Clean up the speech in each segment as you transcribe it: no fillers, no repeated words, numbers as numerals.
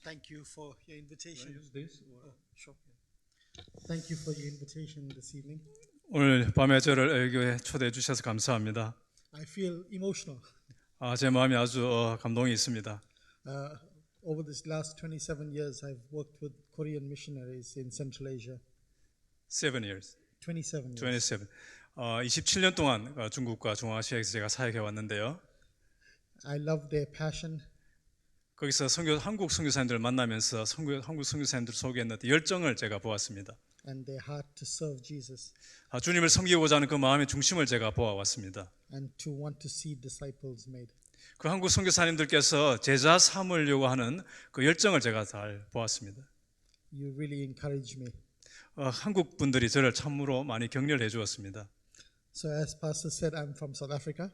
Thank you for your invitation. use this? Sure. Thank you for your invitation this evening. 오늘 밤에 저를 여기에 초대해 주셔서 감사합니다. I feel emotional. 제 마음이 아주 감동이 있습니다. Over this last 27 years, I've worked with Korean missionaries in Central Asia. 7 years. 27 years. 27. 27년 동안 중국과 중앙아시아에서 제가 사역해 왔는데요. I love their passion. 거기서 한국 선교사님들을 만나면서 한국 선교사님들 속에 있는 열정을 제가 보았습니다. And their heart to serve Jesus. 주님을 섬기고자 하는 그 마음의 중심을 제가 보아왔습니다. And to want to see disciples made. 그 한국 선교사님들께서 제자 삼으려고 하는 그 열정을 제가 잘 보았습니다. You really encourage me. 한국 분들이 저를 참으로 많이 격려를 해주었습니다. So as Pastor said, I'm from South Africa.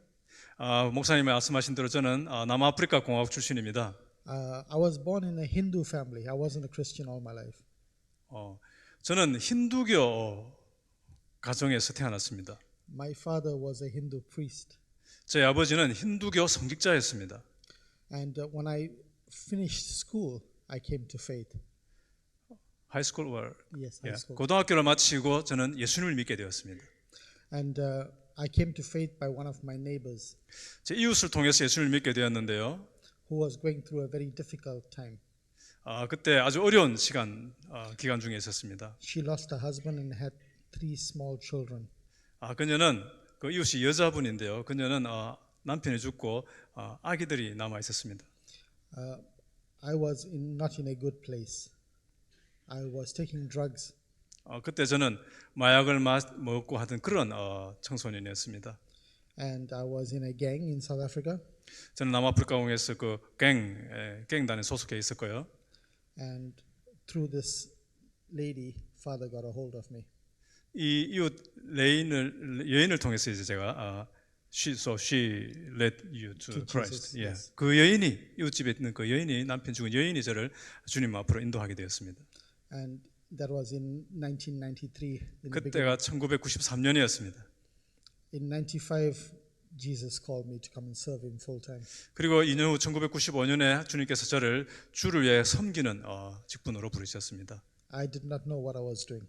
목사님이 말씀하신 대로 저는 남아프리카 공화국 출신입니다. I was born in a Hindu family. I wasn't a Christian all my life. 저는 힌두교 가정에서 태어났습니다. My father was a Hindu priest. 제 아버지는 힌두교 성직자였습니다. And when I finished school, I came to faith. 하이스쿨 Yes, high school. 고등학교를 마치고 저는 예수님을 믿게 되었습니다. And I came to faith by one of my neighbors 제 이웃을 통해서 예수님을 믿게 되었는데요. who was going through a very difficult time. 그때 아주 어려운 기간 중에 있었습니다. She lost her husband and had 3 small children. 그녀는 그 이웃이 여자분인데요. 그녀는 남편이 죽고 아기들이 남아 있었습니다. I was not in a good place. I was taking drugs. 그때 저는 마약을 먹고 하던 그런 청소년이었습니다. And I was in a gang in South Africa. 저는 남아프리카공에서 그 갱단에 소속해 있었고요. And through this lady, Father got a hold of me. 이 이웃 여인을 통해서 이제 제가 she led you to Christ. Jesus, yes. 그 여인이 이웃집에 있는 그 여인이 남편 죽은 여인이 저를 주님 앞으로 인도하게 되었습니다. And that was in 1993. In the 그때가 1993년이었습니다. In 95, Jesus called me to come and serve Him full time. 그리고 2년 후 1995년에 주님께서 저를 주를 위해 섬기는 직분으로 부르셨습니다. I did not know what I was doing.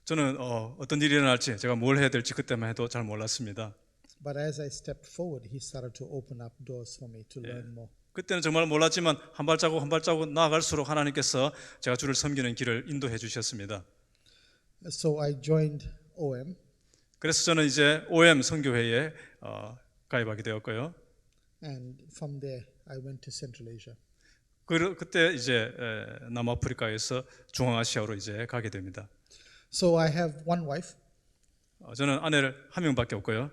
저는 어떤 일이 일어날지 제가 뭘 해야 될지 그때만 해도 잘 몰랐습니다. But as I stepped forward, He started to open up doors for me to learn more. 그때는 정말 몰랐지만 한 발자국 나아갈수록 하나님께서 제가 주를 섬기는 길을 인도해 주셨습니다. So I joined OM. 그래서 저는 이제 OM 선교회에 가입하게 되었고요. And from there, I went to Central Asia. 그때 이제 남아프리카에서 중앙아시아로 이제 가게 됩니다. So I have one wife. 저는 아내를 한 명밖에 없고요.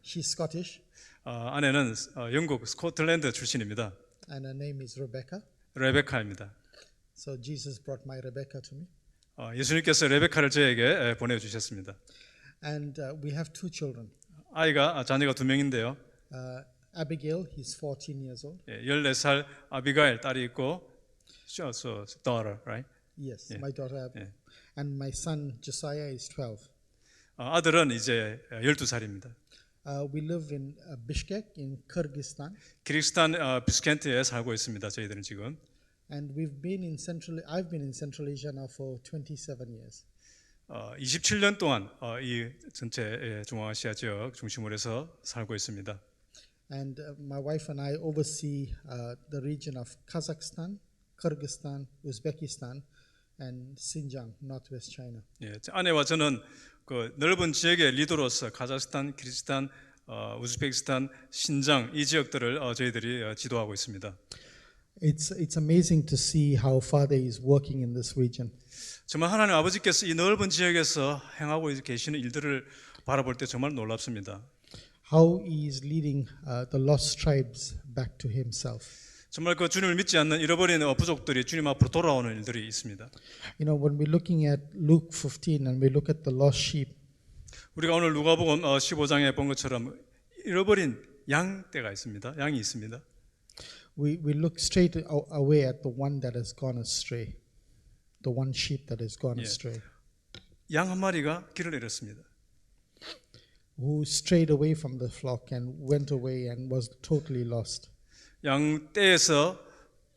She's Scottish, 아내는 영국 스코틀랜드 출신입니다. and her name is Rebecca. 레베카입니다. So Jesus brought my Rebecca to me. 예수님께서 레베카를 저에게 보내주셨습니다. And we have 2 children. 자녀가 2명인데요. Abigail, he's 14 years old. 14살 아비가일 딸이 있고, so daughter, right? Yes, Yeah. my daughter Abigail. And my son Josiah is 12. 아들은 이제 12살입니다. We live in Bishkek in Kyrgyzstan. 키르기스탄 비스켄트에 살고 있습니다. 저희들은 지금. And I've been in Central Asia now for 27 years. 27년 동안 이 전체 중앙아시아 지역 중심으로 해서 살고 있습니다. And my wife and I oversee the region of Kazakhstan, Kyrgyzstan, Uzbekistan, and Xinjiang, northwest China. 아내와 저는 그 넓은 지역의 리더로서 카자흐스탄, 키르기스탄, 우즈베키스탄, 신장 이 지역들을 저희들이 지도하고 있습니다. It's amazing to see how Father is working in this region. 정말 하나님 아버지께서 이 넓은 지역에서 행하고 계시는 일들을 바라볼 때 정말 놀랍습니다. How He is leading the lost tribes back to Himself. 정말 그 주님을 믿지 않는 잃어버린 부족들이 주님 앞으로 돌아오는 일들이 있습니다. You know, when we're looking at Luke 15 and we look at the lost sheep, 우리가 오늘 누가복음 15장에 본 것처럼 잃어버린 양떼가 있습니다. 양이 있습니다. we look straight away at the one that has gone astray, the one sheep that has gone astray, 양 한 마리가 길을 잃었습니다. who strayed away from the flock and went away and was totally lost. 양떼에서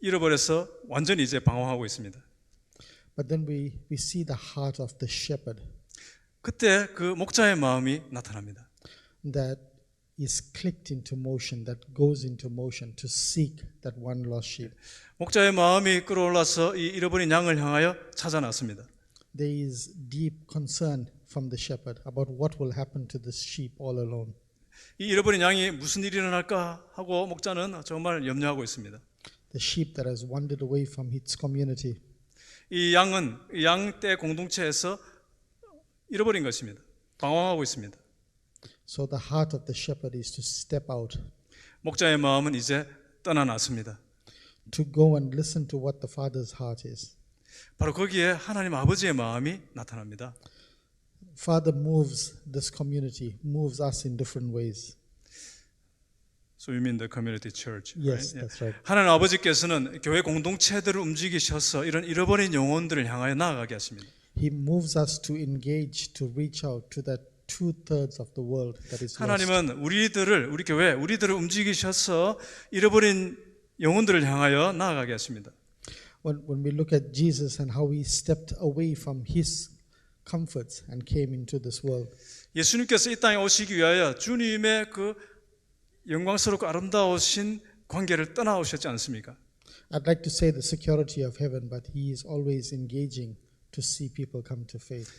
잃어버려서 완전히 이제 방황하고 있습니다. But then we see the heart of the shepherd 그때 그 목자의 마음이 나타납니다. that is clicked into motion, that goes into motion to seek that one lost sheep. 목자의 마음이 끌어올라서 이 잃어버린 양을 향하여 찾아났습니다. There is deep concern from the shepherd about what will happen to this sheep all alone. 이 잃어버린 양이 무슨 일이 일어날까 하고 목자는 정말 염려하고 있습니다. The sheep that has wandered away from its community. 이 양은 양떼 공동체에서 잃어버린 것입니다. 방황하고 있습니다. So the heart of the shepherd is to step out, 목자의 마음은 이제 떠나놨습니다. to go and listen to what the father's heart is. 바로 거기에 하나님 아버지의 마음이 나타납니다. Father moves this community, moves us in different ways. So you mean the community church? Yes, right? that's right. 하나님 아버지께서는 교회 공동체들을 움직이셔서 이런 잃어버린 영혼들을 향하여 나아가게 하십니다. He moves us to engage, to reach out to that 2/3 of the world that is lost. 하나님은 우리 교회, 우리들을 움직이셔서 잃어버린 영혼들을 향하여 나아가게 하십니다. When we look at Jesus and how he stepped away from his comforts and came into this world, 예수님께서 이 땅에 오시기 위하여 주님의 그 영광스럽고 아름다우신 관계를 떠나오셨지 않습니까? I'd like to say the security of heaven, but he is always engaging to see people come to faith.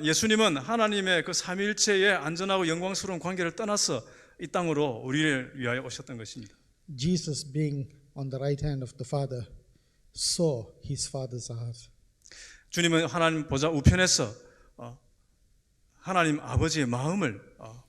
예수님은 하나님의 그 삼위일체의 안전하고 영광스러운 관계를 떠나서 이 땅으로 우리를 위하여 오셨던 것입니다. Jesus being on the right hand of the Father saw his Father's heart. 주님은 하나님 보좌 우편에서 하나님 아버지의 마음을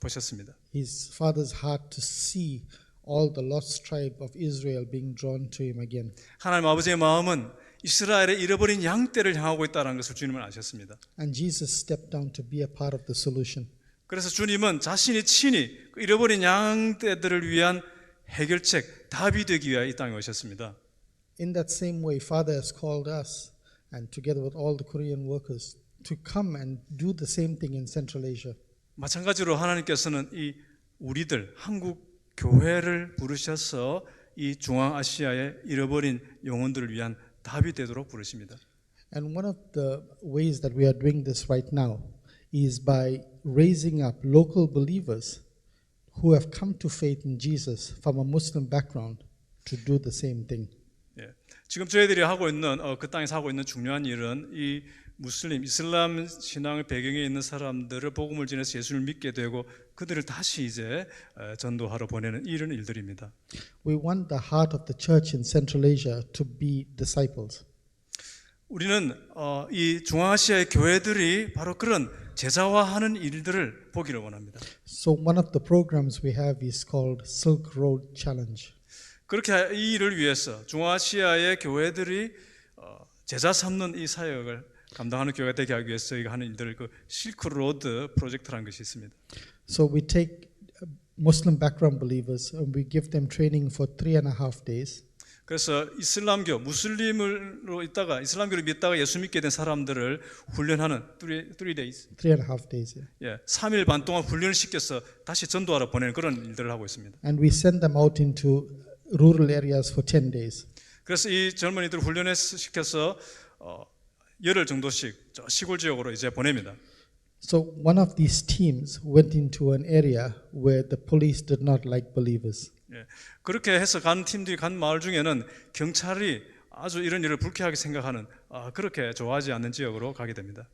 보셨습니다. His Father's heart to see all the lost tribe of Israel being drawn to him again. 하나님 아버지의 마음은 이스라엘의 잃어버린 양떼를 향하고 있다는 것을 주님은 아셨습니다. And Jesus stepped down to be a part of the solution. 그래서 주님은 자신이 친히 그 잃어버린 양떼들을 위한 해결책, 답이 되기 위하여 이 땅에 오셨습니다. In that same way, Father has called us, and together with all the Korean workers, to come and do the same thing in Central Asia. 마찬가지로 하나님께서는 이 우리들 한국 교회를 부르셔서 이 중앙아시아의 잃어버린 영혼들을 위한 답이 되도록 부르십니다. And one of the ways that we are doing this right now is by raising up local believers who have come to faith in Jesus from a Muslim background to do the same thing. 예. 지금 저희들이 하고 있는 그 땅에서 하고 있는 중요한 일은 이 무슬림, 이슬람 신앙의 배경에 있는 사람들을 복음을 전해서 예수를 믿게 되고 그들을 다시 이제 전도하러 보내는 이런 일들입니다. We want the heart of the church in Central Asia to be disciples. 우리는 이 중앙아시아의 교회들이 바로 그런 제자화하는 일들을 보기를 원합니다. So one of the programs we have is called Silk Road Challenge. 그렇게 이 일을 위해서 중앙아시아의 교회들이 제자 삼는 이 사역을 감당하는 교회가 되게 하기 위해서 저희가 하는 일들을 그 실크로드 프로젝트라는 것이 있습니다. So we take Muslim background believers and we give them training for 3.5 days. 그래서 무슬림으로 있다가 이슬람교를 믿다가 예수 믿게 된 사람들을 훈련하는 3 days. 3.5 days. Yeah. 예, 3일 반 동안 훈련을 시켜서 다시 전도하러 보내는 그런 일들을 하고 있습니다. And we send them out into rural areas for 10 days. 그래서 이 젊은이들을 훈련을 시켜서 열흘 정도씩 시골 지역으로 이제 보냅니다. So one of these teams went into an area where the police did not like believers. 예, 그렇게 해서 간 팀들이 간 마을 중에는 경찰이 아주 이런 일을 불쾌하게 생각하는 그렇게 좋아하지 않는 지역으로 가게 됩니다.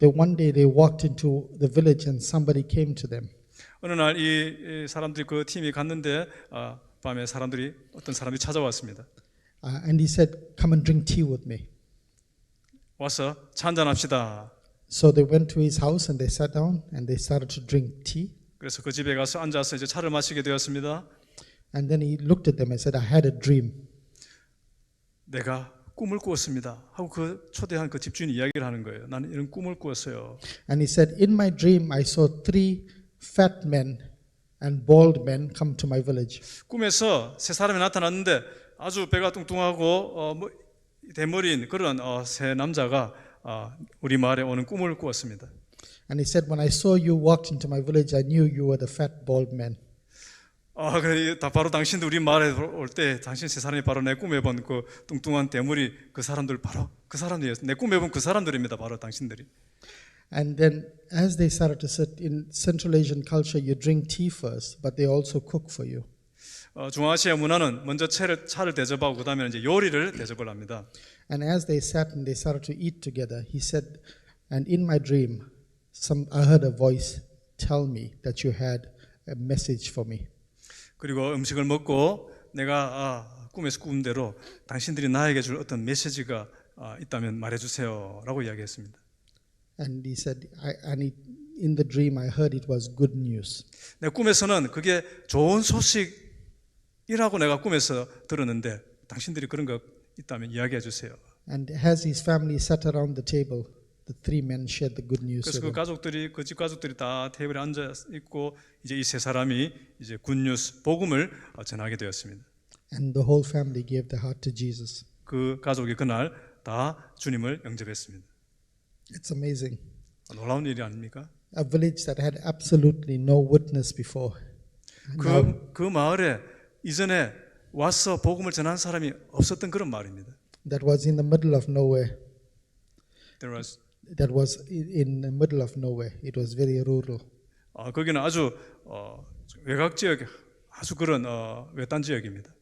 One day they walked into the village and somebody came to them. 어느 날 이 사람들이 그 팀이 갔는데 밤에 어떤 사람이 찾아왔습니다. And he said, "Come and drink tea with me." 와서 차 한잔 합시다. So they went to his house and they sat down and they started to drink tea. 그래서 그 집에 가서 앉아서 이제 차를 마시게 되었습니다. And then he looked at them and said, "I had a dream." 내가 꿈을 꾸었습니다. 하고 그 초대한 그 집주인이 이야기를 하는 거예요. 나는 이런 꿈을 꾸었어요. And he said, "In my dream, I saw 3 fat men and bald men come to my village." 꿈에서 세 사람이 나타났는데 아주 배가 뚱뚱하고 대머리인 그런 세 남자가 우리 마을에 오는 꿈을 꾸었습니다. And he said, "When I saw you walked into my village, I knew you were the fat bald men." 그래, 바로 당신도 우리 마을에 올 때 당신 세 사람이 바로 내 꿈에 본 그 뚱뚱한 대머리 그 사람들 바로 그 사람들이었어요. 내 꿈에 본 그 사람들입니다. 바로 당신들이. And then, as they started to sit in Central Asian culture, you drink tea first, but they also cook for you. 중앙아시아 문화는 먼저 차를 대접하고 그 다음에 이제 요리를 대접을 합니다. And as they sat and they started to eat together, he said, and in my dream, I heard a voice tell me that you had a message for me. 그리고 음식을 먹고 내가 꿈에서 꾼 대로 당신들이 나에게 줄 어떤 메시지가 있다면 말해주세요라고 이야기했습니다. And he said, in the dream I heard it was good news. 내 꿈에서는 그게 좋은 소식이라고 내가 꿈에서 들었는데 당신들이 그런 거 있다면 이야기해 주세요. And as his family sat around the table, the three men shared the good news. 그래서 그 집 가족들이 다 테이블에 앉아 있고 이제 이 세 사람이 이제 굿뉴스 복음을 전하게 되었습니다. And the whole family gave their heart to Jesus. 그 가족이 그날 다 주님을 영접했습니다. It's amazing. 놀라운 일이 아닙니까? A village that had absolutely no witness before. 그 마을에 이전에 와서 복음을 전한 사람이 없었던 그런 마을입니다. That was in the middle of nowhere. That was in the middle of nowhere. It was very rural. 거기는 아주 외곽 지역, 아주 그런 외딴 지역입니다.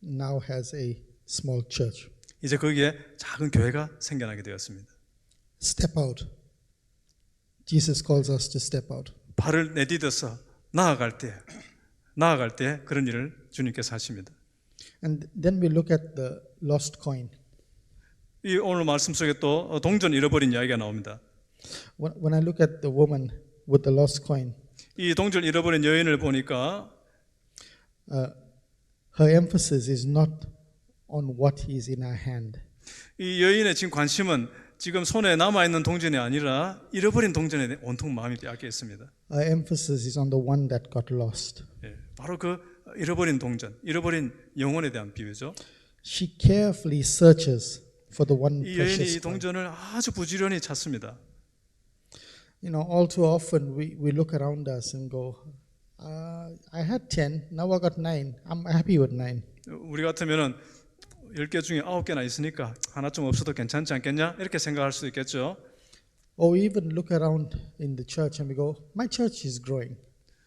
Now has a small church. 이제 거기에 작은 교회가 생겨나게 되었습니다. Step out. Jesus calls us to step out. 발을 내디뎌서 나아갈 때 그런 일을 주님께서 하십니다. And then we look at the lost coin. 이 오늘 말씀 속에 또 동전 잃어버린 이야기가 나옵니다. When I look at the woman with the lost coin, 이 동전 잃어버린 여인을 보니까 her emphasis is not on what is in her hand. 이 여인의 지금 관심은 지금 손에 남아 있는 동전이 아니라 잃어버린 동전에 온통 마음이 빼앗겨 있습니다. Her emphasis is on the one that got lost. 바로 그 잃어버린 동전, 잃어버린 영혼에 대한 비유죠. She carefully searches for the one 이 여인이 precious 이 coin. 동전을 아주 부지런히 찾습니다. You know, all too often we look around us and go, I had 10, now I got 9. I'm happy with 9. 우리 같으면은 10개 중에 9개나 있으니까 하나쯤 없어도 괜찮지 않겠냐? 이렇게 생각할 수도 있겠죠. Or we even look around in the church and we go, my church is growing.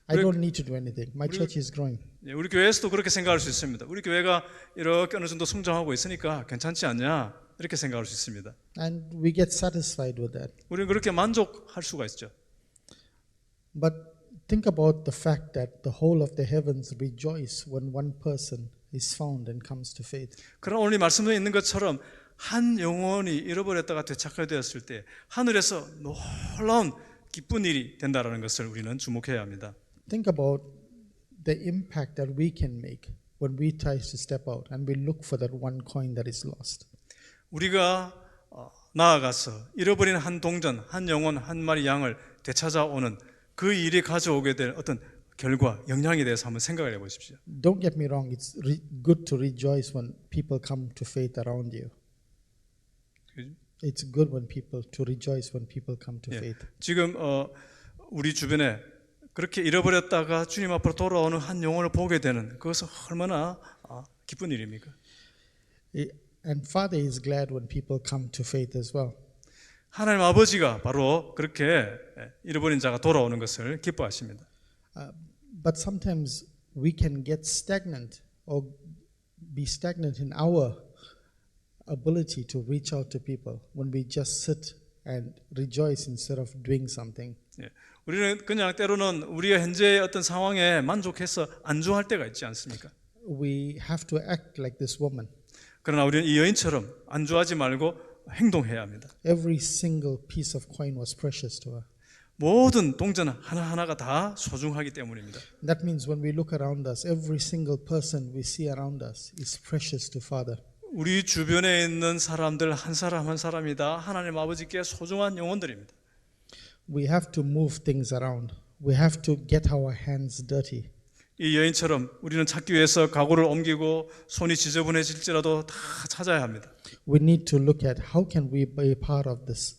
I don't need to do anything. My church is growing. 우리 교회에서도 그렇게 생각할 수 있습니다. 우리 교회가 이렇게 어느 정도 성장하고 있으니까 괜찮지 않냐? 이렇게 생각할 수 있습니다. And we get satisfied with that. 우리는 그렇게 만족할 수가 있죠. But think about the fact that the whole of the heavens rejoice when one person is found and comes to faith. 그러나 오늘 말씀에 있는 것처럼 한 영혼이 잃어버렸다가 되찾게 되었을 때 하늘에서 놀라운 기쁜 일이 된다라는 것을 우리는 주목해야 합니다. Think about the impact that we can make when we try to step out and we look for that one coin that is lost. 우리가 나아가서 잃어버린 한 동전, 한 영혼, 한 마리 양을 되찾아오는 그 일이 가져오게 될 어떤 결과, 영향에 대해서 한번 생각을 해보십시오. Don't get me wrong, it's good to rejoice when people come to faith around you. It's good when people to rejoice when people come to faith. 지금 우리 주변에 그렇게 잃어버렸다가 주님 앞으로 돌아오는 한 영혼을 보게 되는 그것은 얼마나 기쁜 일입니까? And Father is glad when people come to faith as well. 하나님 아버지가 바로 그렇게 잃어버린 자가 돌아오는 것을 기뻐하십니다. But sometimes we can get stagnant or be stagnant in our ability to reach out to people when we just sit and rejoice instead of doing something. 우리는 그냥 때로는 우리가 현재의 어떤 상황에 만족해서 안주할 때가 있지 않습니까? We have to act like this woman. 그러나 우리는 이 여인처럼 안주하지 말고 행동해야 합니다. Every single piece of coin was precious to her. 모든 동전 하나하나가 다 소중하기 때문입니다. That means when we look around us, every single person we see around us is precious to Father. 우리 주변에 있는 사람들 한 사람 한 사람이 다 하나님 아버지께 소중한 영혼들입니다. We have to move things around. We have to get our hands dirty. 이 여인처럼 우리는 찾기 위해서 가구를 옮기고 손이 지저분해질지라도 다 찾아야 합니다. We need to look at how can we be part of this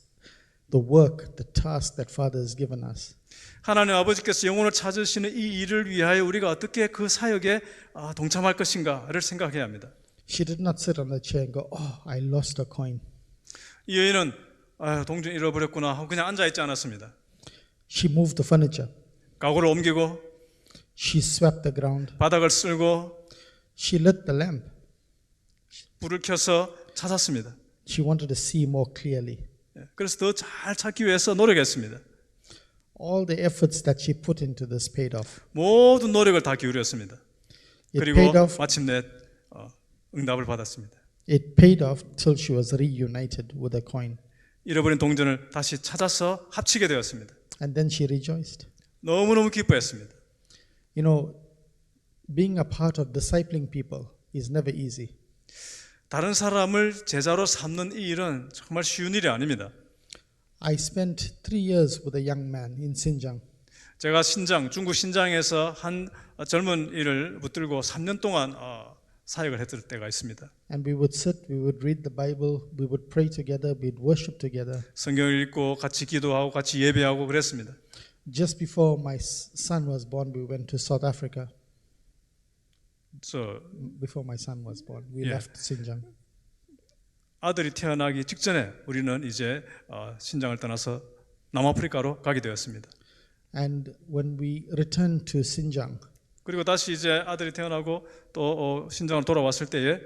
the work, the task that Father has given us. 하나님 아버지께서 영혼을 찾으시는 이 일을 위하여 우리가 어떻게 그 사역에 동참할 것인가를 생각해야 합니다. She did not sit on the chair and go, "Oh, I lost a coin." 이 여인은 동전 잃어버렸구나 하고 그냥 앉아있지 않았습니다. She moved the furniture. 가구를 옮기고 She swept the ground. 바닥을 쓸고 She lit the lamp. 불을 켜서 찾았습니다. She wanted to see more clearly. 그래서 더 잘 찾기 위해서 노력했습니다. All the efforts that she put into this paid off. 모든 노력을 다 기울였습니다. It 그리고 paid off. 마침내 응답을 받았습니다. It paid off till she was reunited with a coin. 잃어버린 동전을 다시 찾아서 합치게 되었습니다. And then she rejoiced. 너무너무 기뻐했습니다. You know, being a part of discipling people is never easy. 다른 사람을 제자로 삼는 이 일은 정말 쉬운 일이 아닙니다. I spent 3 years with a young man in Xinjiang. 제가 중국 신장에서 한 젊은 이를 붙들고 3년 동안 사역을 했을 때가 있습니다. And we would sit, we would read the Bible, we would pray together, we'd worship together. 성경을 읽고 같이 기도하고 같이 예배하고 그랬습니다. Just before my son was born, we went to South Africa. Before my son was born, we Yeah. left Xinjiang. 아들이 태어나기 직전에 우리는 이제 신장을 떠나서 남아프리카로 가게 되었습니다. And when we returned to Xinjiang, 그리고 다시 이제 아들이 태어나고 또 신장으로 돌아왔을 때에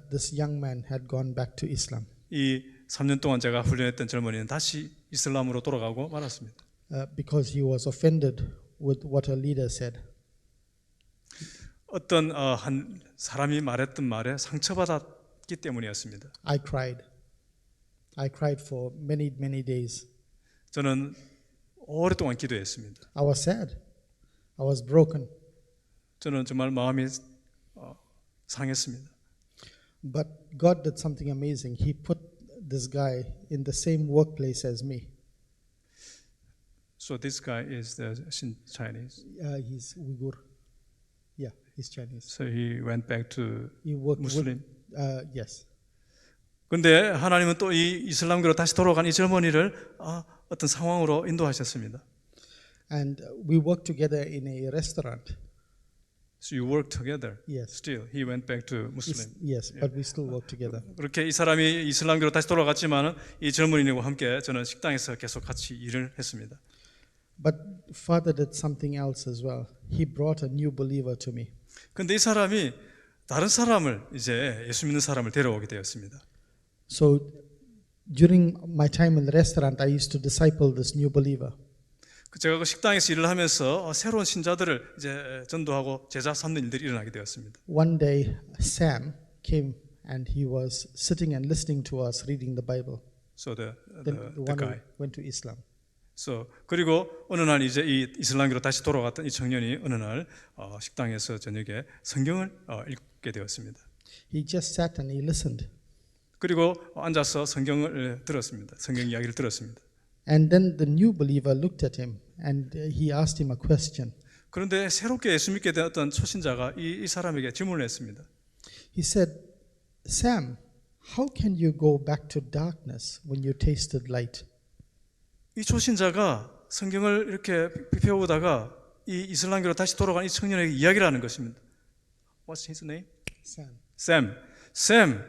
this young man had gone back to Islam. 이 3년 동안 제가 훈련했던 젊은이는 다시 이슬람으로 돌아가고 말았습니다. Because he was offended with what a leader said. 어떤 한 사람이 말했던 말에 상처받았기 때문이었습니다. I cried. I cried for many, many days. 저는 오랫동안 기도했습니다. I was sad. I was broken. 저는 정말 마음이 상했습니다. But God did something amazing. He put this guy in the same workplace as me. So this guy is the Chinese. He's Uyghur. Yeah, he's Chinese. So he went back to He worked Muslim. yes. 근데 하나님은 또 이 이슬람교로 다시 돌아간 이 젊은이를 어떤 상황으로 인도하셨습니다. And we worked together in a restaurant. So you work together. Yes. Still, he went back to Muslim. Yes, but we still work together. 그렇게 이 사람이 이슬람교로 다시 돌아갔지만은 이 젊은이와 함께 저는 식당에서 계속 같이 일을 했습니다. But Father did something else as well. He brought a new believer to me. 근데 이 사람이 다른 사람을 이제 예수 믿는 사람을 데려오게 되었습니다. So during my time in the restaurant, I used to disciple this new believer. 제가 그 식당에서 일을 하면서 새로운 신자들을 이제 전도하고 제자 삼는 일들이 일어나게 되었습니다. One day, Sam came and he was sitting and listening to us reading the Bible. So the one guy. who went to Islam. So 그리고 어느 날 이제 이 이슬람교로 다시 돌아갔던 이 청년이 어느 날 식당에서 저녁에 성경을 읽게 되었습니다. He just sat and he listened. 그리고 앉아서 성경을 들었습니다. 성경 이야기를 들었습니다. And then the new believer looked at him and he asked him a question. 그런데 새롭게 예수 믿게 된 어떤 초신자가 이 사람에게 질문을 했습니다. He said, Sam, how can you go back to darkness when you tasted light? 이 초신자가 성경을 이렇게 펴보다가 이 이슬람교로 다시 돌아간 이 청년에게 이야기를 하는 것입니다. What's his name? Sam,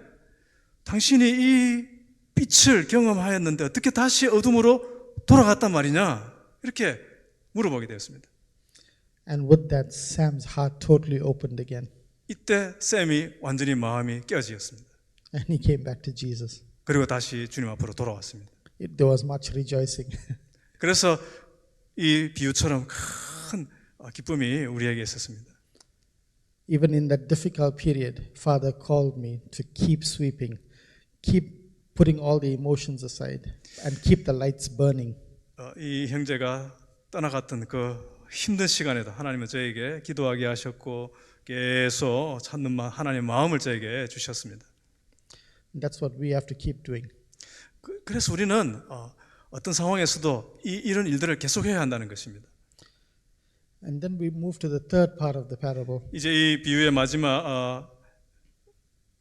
당신이 이 빛을 경험하였는데 어떻게 다시 어둠으로 돌아갔단 말이냐? 이렇게 물어보게 되었습니다. And with that, Sam's heart totally opened again. 이때 샘이 완전히 마음이 깨어지었습니다. And he came back to Jesus. 그리고 다시 주님 앞으로 돌아왔습니다. There was much rejoicing. 그래서 이 비유처럼 큰 기쁨이 우리에게 있었습니다. Even in that difficult period, Father called me to keep sweeping, keep putting all the emotions aside, and keep the lights burning. 이 형제가 떠나갔던 그 힘든 시간에도 하나님은 저에게 기도하게 하셨고 계속 찾는 하나님의 마음을 저에게 주셨습니다. That's what we have to keep doing. 그래서 우리는 어떤 상황에서도 이런 일들을 계속해야 한다는 것입니다. And then we move to the third part of the parable. 이제 이 비유의 마지막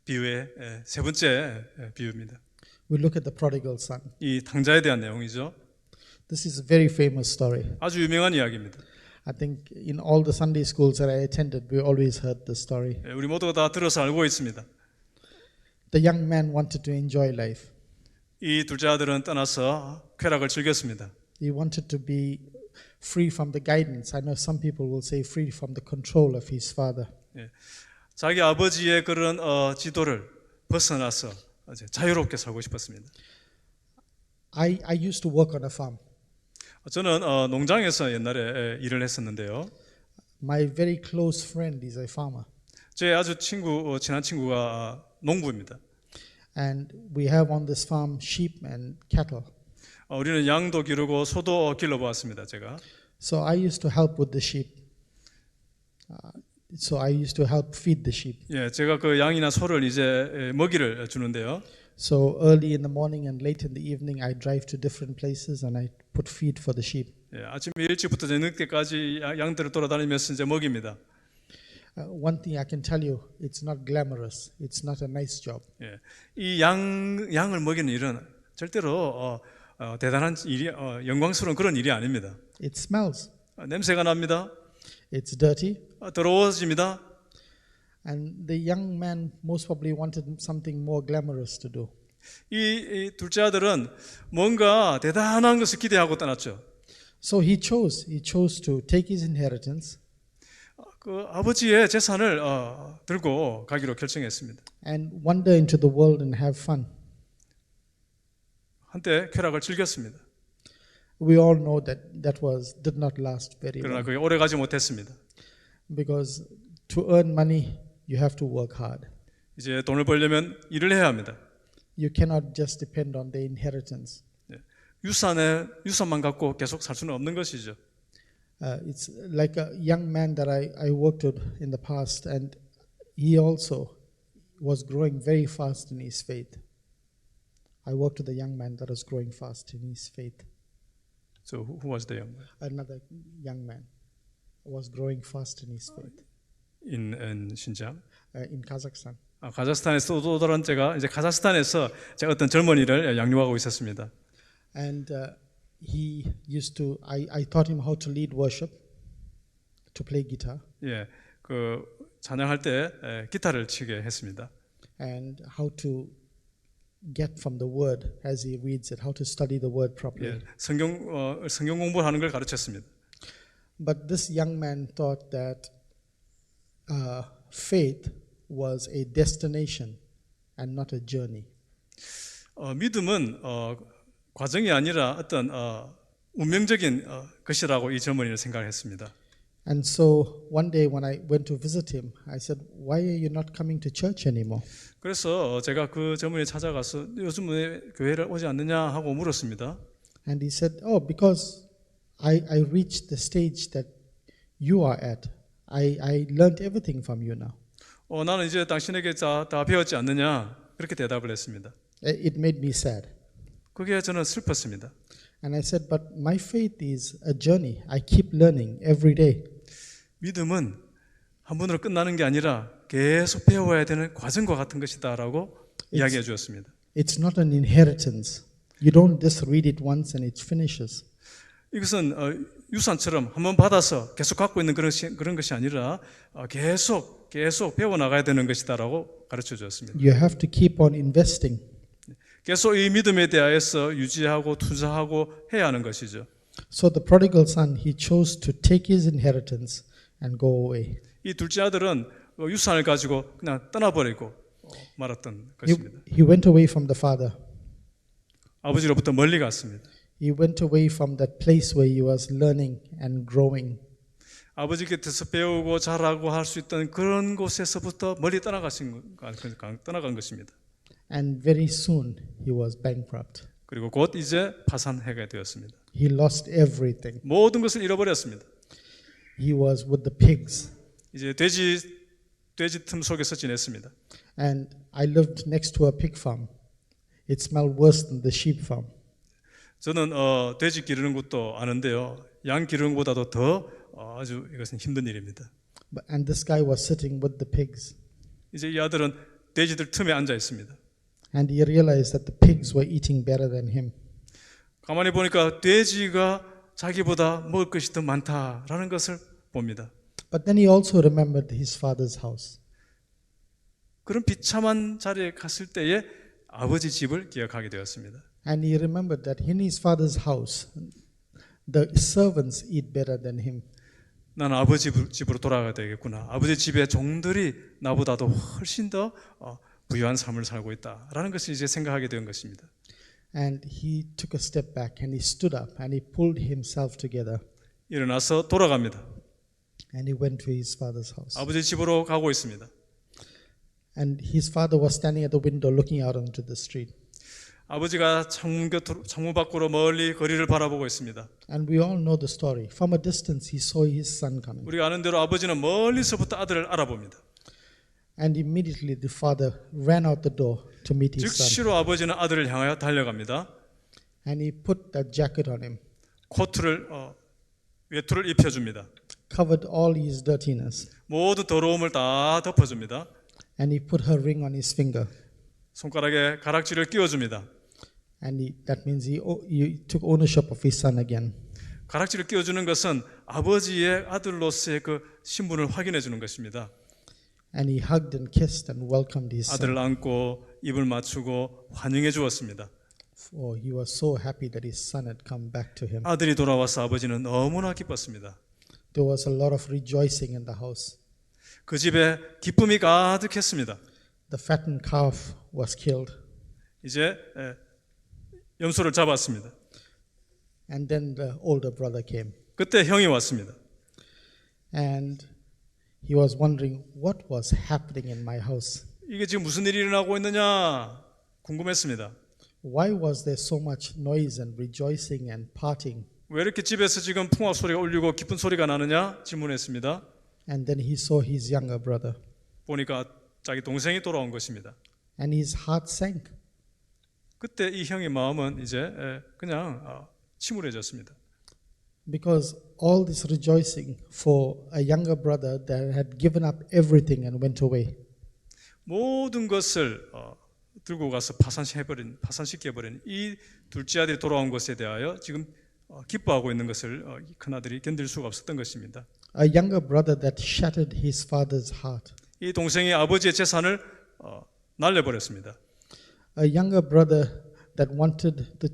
비유의 세 번째 비유입니다. We look at the prodigal son. 이 탕자에 대한 내용이죠. This is a very famous story. 아주 유명한 이야기입니다. I think in all the Sunday schools that I attended, we always heard this story. 예, 우리 모두가 다 들어서 알고 있습니다. The young man wanted to enjoy life. 이 둘째 아들은 떠나서 쾌락을 즐겼습니다. He wanted to be free from the guidance. I know some people will say free from the control of his father. 예, 자기 아버지의 그런 지도를 벗어나서 이제 자유롭게 살고 싶었습니다. I used to work on a farm. 저는 농장에서 옛날에 일을 했었는데요. My very close friend is a farmer. 제 아주 친한 친구가 농부입니다. And we have on this farm sheep and cattle. 우리는 양도 기르고 소도 길러보았습니다. 제가. So I used to help with the sheep. So I used to help feed the sheep. 예, 제가 그 양이나 소를 이제 먹이를 주는데요. So early in the morning and late in the evening, I drive to different places and I put feed for the sheep. 예, 아침 일찍부터 저녁때까지 양들을 돌아다니면서 이제 먹입니다. One thing I can tell you, it's not glamorous. It's not a nice job. 예, 이 양을 먹이는 일은 절대로 대단한 일이 영광스러운 그런 일이 아닙니다. It smells. 냄새가 납니다. It's dirty. 더러워집니다. And the young man most probably wanted something more glamorous to do. 이 둘째 아들은 뭔가 대단한 것을 기대하고 떠났죠. So he chose to take his inheritance 그 아버지의 재산을 들고 가기로 결정했습니다. and wander into the world and have fun. 한때 쾌락을 즐겼습니다. We all know that did not last very 그러나 long 그게 오래 가지 못했습니다. because to earn money you have to work hard. 이제 돈을 벌려면 일을 해야 합니다. You cannot just depend on the inheritance. 유산만 갖고 계속 살 수는 없는 것이죠. It's like a young man that I worked with in the past, and he also was growing very fast in his faith. I worked with a young man that was growing fast in his faith. So who was the young man? Another young man was growing fast in his faith in 신장. in Kazakhstan. 카자흐스탄에서 또 다른 제가 이제 카자흐스탄에서 제가 어떤 젊은이를 양육하고 있었습니다. And he used to, I taught him how to lead worship, to play guitar, 예, 그 찬양할 때 기타를 치게 했습니다. and how to get from the word as he reads it, how to study the word properly. 예, 성경 공부를 하는 걸 가르쳤습니다. But this young man thought that faith was a destination and not a journey. 믿음은 과정이 아니라 어떤 운명적인 것이라고 이 젊은이는 생각했습니다. And so one day when I went to visit him, I said, "Why are you not coming to church anymore?" 그래서 제가 그 젊은이 찾아가서 요즘 왜 교회를 오지 않느냐 하고 물었습니다. And he said, "Oh, because I reached the stage that you are at. I learned everything from you now." 나는 이제 당신에게 다 배웠지 않느냐 그렇게 대답을 했습니다. It made me sad. 그게 저는 슬펐습니다. And I said, "But my faith is a journey. I keep learning every day." 믿음은 한 번으로 끝나는 게 아니라 계속 배워야 되는 과정과 같은 것이다라고 이야기해 주었습니다. It's not an inheritance. You don't just read it once and it finishes. 이것은 유산처럼 한번 받아서 계속 갖고 있는 그런 것이 아니라 계속 배워 나가야 되는 것이다라고 가르쳐 주었습니다. You have to keep on investing. 계속 이 믿음에 대하여서 유지하고 투자하고 해야 하는 것이죠. So the prodigal son, he chose to take his inheritance and go away. 이 둘째 아들은 유산을 가지고 그냥 떠나버리고 말았던 He, 것입니다. he went away from the father. 아버지로부터 멀리 갔습니다. He went away from that place where he was learning and growing. 아버지 곁에서 배우고 자라고 할 수 있던 그런 곳에서부터 멀리 떠나간 것입니다. And very soon he was bankrupt. 그리고 곧 이제 파산하게 되었습니다. He lost everything. 모든 것을 잃어버렸습니다. He was with the pigs. 이제 돼지 틈 속에서 지냈습니다. And I lived next to a pig farm. It smelled worse than the sheep farm. 저는 돼지 기르는 것도 아는데요. 양 기르는 것보다도 더 아주 이것은 힘든 일입니다. And this guy was sitting with the pigs. 이제 이 아들은 돼지들 틈에 앉아 있습니다. And he realized that the pigs were eating better than him. 가만히 보니까 돼지가 자기보다 먹을 것이 더 많다라는 것을 봅니다. But then he also remembered his father's house. 그런 비참한 자리에 갔을 때에 아버지 집을 기억하게 되었습니다. And he remembered that in his father's house, the servants eat better than him. 나는 아버지 집으로 돌아가야 되겠구나. 아버지 집의 종들이 나보다도 훨씬 더 부유한 삶을 살고 있다라는 것을 이제 생각하게 된 것입니다. And he took a step back and he stood up and he pulled himself together 일어나서 돌아갑니다. and he went to his father's house. 아버지 집으로 가고 있습니다. And his father was standing at the window looking out onto the street. 아버지가 창문 밖으로 멀리 거리를 바라보고 있습니다. And we all know the story. From a distance, he saw his son coming. 우리가 아는 대로 아버지는 멀리서부터 아들을 알아봅니다. And immediately the father ran out the door to meet his son. 즉시로 아버지는 아들을 향하여 달려갑니다. And he put that jacket on him, 코트를 외투를 입혀줍니다. covered all his dirtiness, 모든 더러움을 다 덮어줍니다. and he put her ring on his finger. 손가락에 가락지를 끼워줍니다. And that means he took ownership of his son again. 가락지를 끼워주는 것은 아버지의 아들로서의 그 신분을 확인해 주는 것입니다. And he hugged and kissed and welcomed his son. 아들을 안고 입을 맞추고 환영해 주었습니다. For he was so happy that his son had come back to him. 아들이 돌아와서 아버지는 너무나 기뻤습니다. There was a lot of rejoicing in the house. 그 집에 기쁨이 가득했습니다. The fattened calf was killed. 이제 염소를 잡았습니다. And then the older brother came. 그때 형이 왔습니다. And he was wondering what was happening in my house. 이게 지금 무슨 일이 일어나고 있느냐 궁금했습니다. Why was there so much noise and rejoicing and partying? 왜 이렇게 집에서 지금 풍악 소리가 울리고 기쁜 소리가 나느냐 질문했습니다. And then he saw his younger brother. 보니까 자기 동생이 돌아온 것입니다. And his heart sank. 그때 이 형의 마음은 이제 그냥 침울해졌습니다. Because all this rejoicing for a younger brother that had given up everything and went away. 모든 것을 들고 가서 파산시켜버린 이 둘째 아들이 돌아온 것에 대하여 지금 기뻐하고 있는 것을 큰 아들이 견딜 수가 없었던 것입니다. A younger brother that shattered his father's heart. 이 동생이 아버지의 재산을 날려버렸습니다. A younger brother that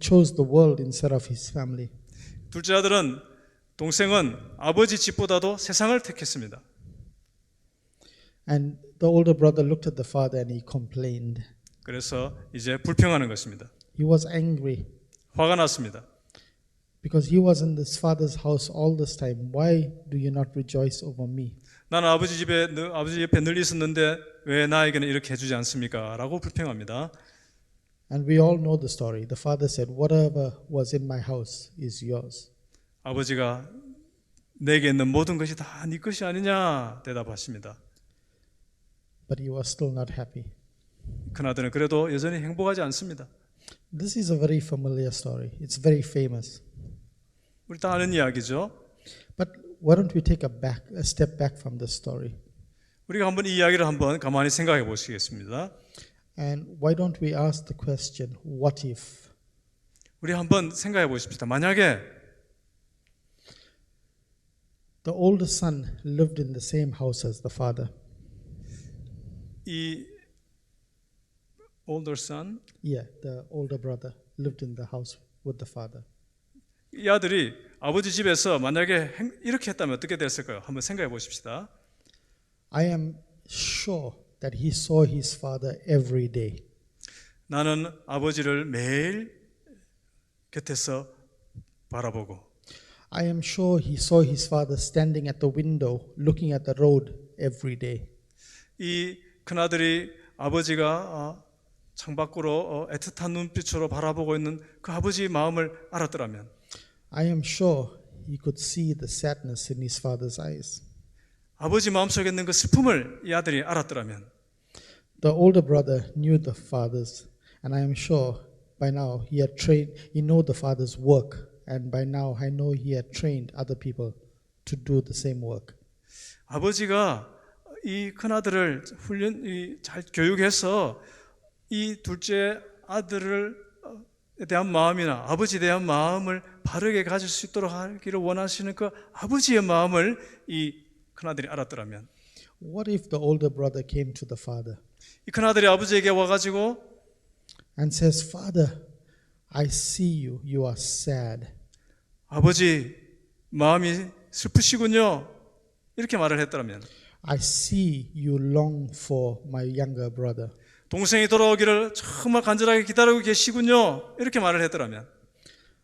chose the world instead of his family. 둘째 아들은 동생은 아버지 집보다도 세상을 택했습니다. And the older brother looked at the father and he complained. 그래서 이제 불평하는 것입니다. He was angry 화가 났습니다. because he was in his father's house all this time. Why do you not rejoice over me? 나는 아버지 옆에 늘 있었는데 왜 나에게는 이렇게 해주지 않습니까? 라고 불평합니다. And we all know the story. The father said, whatever was in my house is yours. 아버지가 내게 있는 모든 것이 다 네 것이 아니냐 대답하십니다. But he was still not happy. 큰아들은 그래도 여전히 행복하지 않습니다. This is a very familiar story. It's very famous. 우리 다 아는 이야기죠. But why don't we take a step back from this story? 우리가 한번 이 이야기를 한번 가만히 생각해 보시겠습니다. And why don't we ask the question, what if? 우리 한번 생각해 보십시다. 만약에 The older son lived in the same house as the father. 이 older son, Yeah, the older brother lived in the house with the father. 이 아들이 아버지 집에서 만약에 이렇게 했다면 어떻게 됐을까요? 한번 생각해 보십시다. I am sure that he saw his father every day. 나는 아버지를 매일 곁에서 바라보고 I am sure he saw his father standing at the window looking at the road every day. 이 큰아들이 아버지가 창밖으로 애틋한 눈빛으로 바라보고 있는 그 아버지의 마음을 알았더라면 I am sure he could see the sadness in his father's eyes. 아버지 마음속에 있는 그 슬픔을 이 아들이 알았더라면 The older brother knew the father's, and I am sure by now he knew the father's work, and by now I know he had trained other people to do the same work. 아버지가 이 큰아들을 잘 교육해서 이 둘째 아들을 대한 마음이나 아버지에 대한 마음을 바르게 가질 수 있도록 하기를 원하시는 그 아버지의 마음을 이 큰아들이 알았더라면, what if the older brother came to the father 이 큰아들이 아버지에게 와가지고 and says, Father, I see you, you are sad. 아버지 마음이 슬프시군요, 이렇게 말을 했더라면, I see you long for my younger brother. 동생이 돌아오기를 정말 간절하게 기다리고 계시군요, 이렇게 말을 했더라면,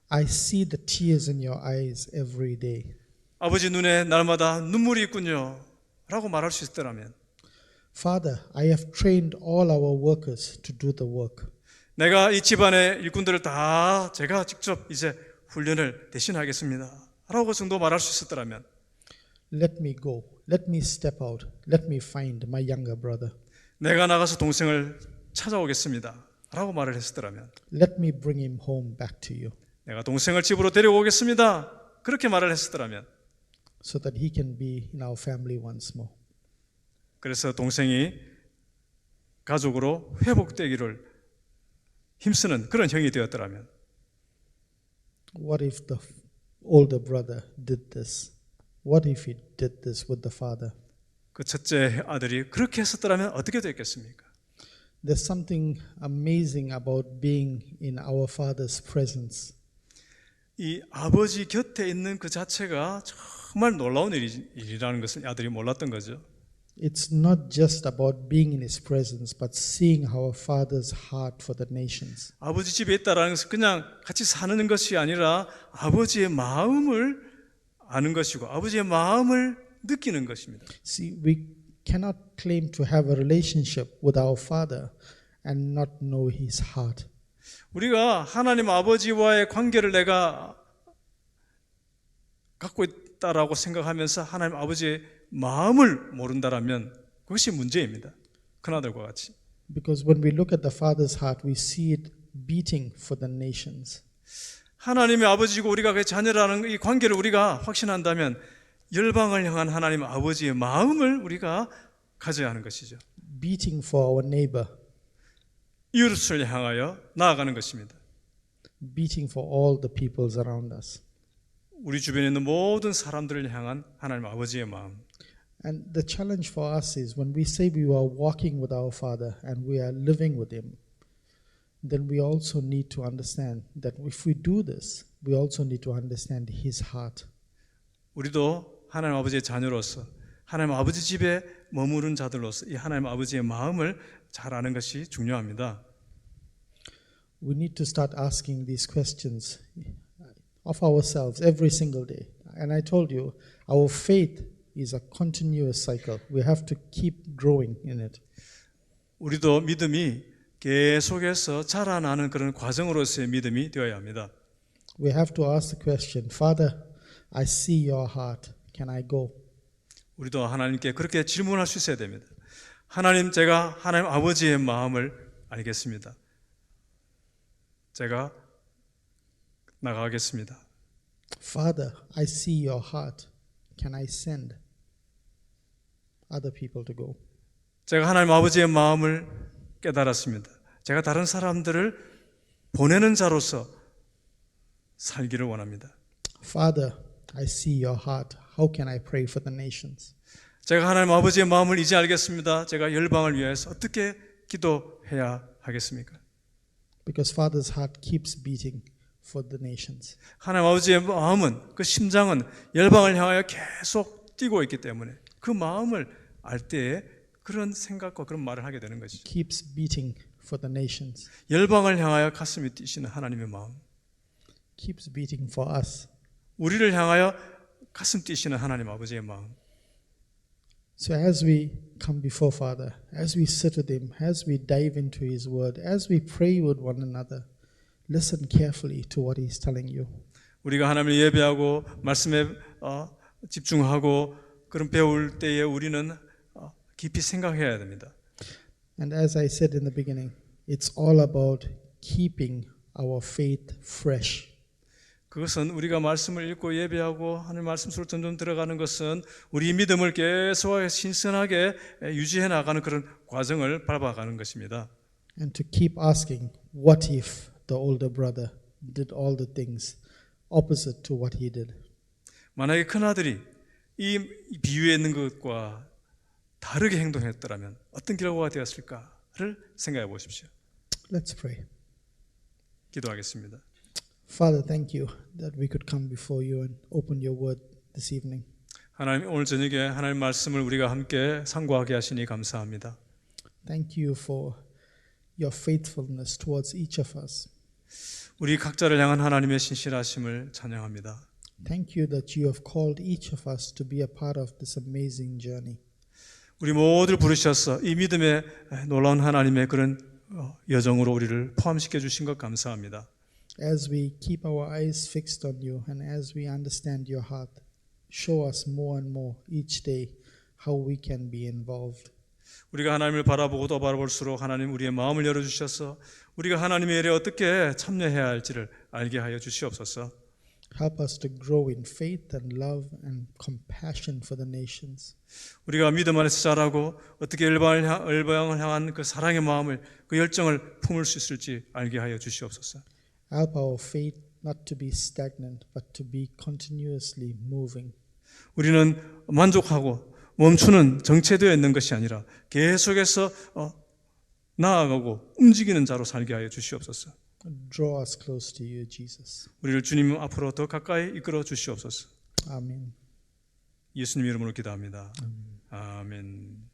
I see the tears in your eyes every day. 아버지 눈에 날마다 눈물이 있군요 라고 말할 수 있더라면, Father, I have trained all our workers to do the work. 내가 이 집안의 일꾼들을 다 제가 직접 이제 훈련을 대신하겠습니다 라고 정도 말할 수 있었더라면, Let me go. Let me step out. Let me find my younger brother. 내가 나가서 동생을 찾아오겠습니다 라고 말을 했었더라면, Let me bring him home back to you 내가 동생을 집으로 데려오겠습니다 그렇게 말을 했었더라면, so that he can be in our family once more. 그래서 동생이 가족으로 회복되기를 힘쓰는 그런 형이 되었더라면, What if the older brother did this? What if he did this with the father? 그 첫째 아들이 그렇게 했었더라면 어떻게 됐겠습니까? There's something amazing about being in our father's presence. 이 아버지 곁에 있는 그 자체가 정말 놀라운 일이라는 것을 아들이 몰랐던 거죠. It's not just about being in his presence, but seeing our father's heart for the nations. 아버지 집에 있다라는 것은 그냥 같이 사는 것이 아니라 아버지의 마음을 아는 것이고 아버지의 마음을 느끼는 것입니다. See, we cannot claim to have a relationship with our father and not know his heart. 우리가 하나님 아버지와의 관계를 내가 갖고 있다라고 생각하면서 하나님 아버지의 마음을 모른다라면 그것이 문제입니다. 큰아들과 같이. Because when we look at the father's heart, we see it beating for the nations. 하나님의 아버지고 우리가 그 자녀라는 이 관계를 우리가 확신한다면 열방을 향한 하나님 아버지의 마음을 우리가 가져야 하는 것이죠. Beating for our neighbor, 이웃을 향하여 나아가는 것입니다. beating for all the peoples around us. 우리 주변에 있는 모든 사람들을 향한 하나님 아버지의 마음. And the challenge for us is when we say we are walking with our Father and we are living with Him, then we also need to understand that if we do this, we also need to understand His heart. 우리도 하나님 아버지의 자녀로서 하나님 아버지 집에 머무른 자들로서 이 하나님 아버지의 마음을 잘 아는 것이 중요합니다. We need to start asking these questions of ourselves every single day. And I told you, our faith is a continuous cycle. We have to keep growing in it. 우리도 믿음이 계속해서 자라나는 그런 과정으로서의 믿음이 되어야 합니다. We have to ask the question, Father, I see your heart. Can I go? 우리도 하나님께 그렇게 질문할 수 있어야 됩니다. 하나님, 제가 하나님 아버지의 마음을 알겠습니다. 제가 나가겠습니다. Father, I see your heart. Can I send other people to go? 제가 하나님 아버지의 마음을 깨달았습니다. 제가 다른 사람들을 보내는 자로서 살기를 원합니다. Father, I see your heart. How can I pray for the nations? 제가 하나님 아버지의 마음을 이제 알겠습니다. 제가 열방을 위해서 어떻게 기도해야 하겠습니까? Because Father's heart keeps beating for the nations. 하나님 아버지의 마음은, 그 심장은 열방을 향하여 계속 뛰고 있기 때문에 그 마음을 알 때에 그런 생각과 그런 말을 하게 되는 것이죠. Keeps beating for the nations. 열방을 향하여 가슴이 뛰시는 하나님의 마음, Keeps beating for us. 우리를 향하여 가슴 뛰시는 하나님 아버지의 마음. So as we come before Father, as we sit with Him, as we dive into His Word, as we pray with one another, listen carefully to what He's telling you. 우리가 하나님을 예배하고 말씀에 집중하고 그런 배울 때에 우리는 깊이 생각해야 됩니다. And as I said in the beginning, it's all about keeping our faith fresh. 그것은 우리가 말씀을 읽고 예배하고 하나님 말씀 속으로 점점 들어가는 것은 우리 믿음을 계속 신선하게 유지해 나가는 그런 과정을 밟아가는 것입니다. and to keep asking, what if the older brother did all the things opposite to what he did? 만약에 큰아들이 이 비유에 있는 것과 다르게 행동했더라면 어떤 결과가 되었을까를 생각해 보십시오. Let's pray. 기도하겠습니다. Father, thank you that we could come before you and open your word this evening. 하나님, 오늘 저녁에 하나님 말씀을 우리가 함께 상고하게 하시니 감사합니다. Thank you for your faithfulness towards each of us. 우리 각자를 향한 하나님의 신실하심을 찬양합니다. Thank you that you have called each of us to be a part of this amazing journey. 우리 모두를 부르셔서 이 믿음의 놀라운 하나님의 그런 여정으로 우리를 포함시켜 주신 것 감사합니다. As we keep our eyes fixed on you and as we understand your heart, show us more and more each day how we can be involved. 우리가 하나님을 바라보고 또 바라볼수록 하나님 우리의 마음을 열어주셔서 우리가 하나님의 일에 어떻게 참여해야 할지를 알게 하여 주시옵소서. Help us to grow in faith and love and compassion for the nations. 우리가 믿음 안에서 자라고 어떻게 일방을 향한 그 사랑의 마음을 그 열정을 품을 수 있을지 알게 하여 주시옵소서. Help our faith not to be stagnant but to be continuously moving. 우리는 만족하고 멈추는 정체되어 있는 것이 아니라 계속해서 나아가고 움직이는 자로 살게 하여 주시옵소서. Draw us close to you, Jesus. 우리를 주님 앞으로 더 가까이 이끌어 주시옵소서. Amen. 예수님 이름으로 기도합니다. 아멘.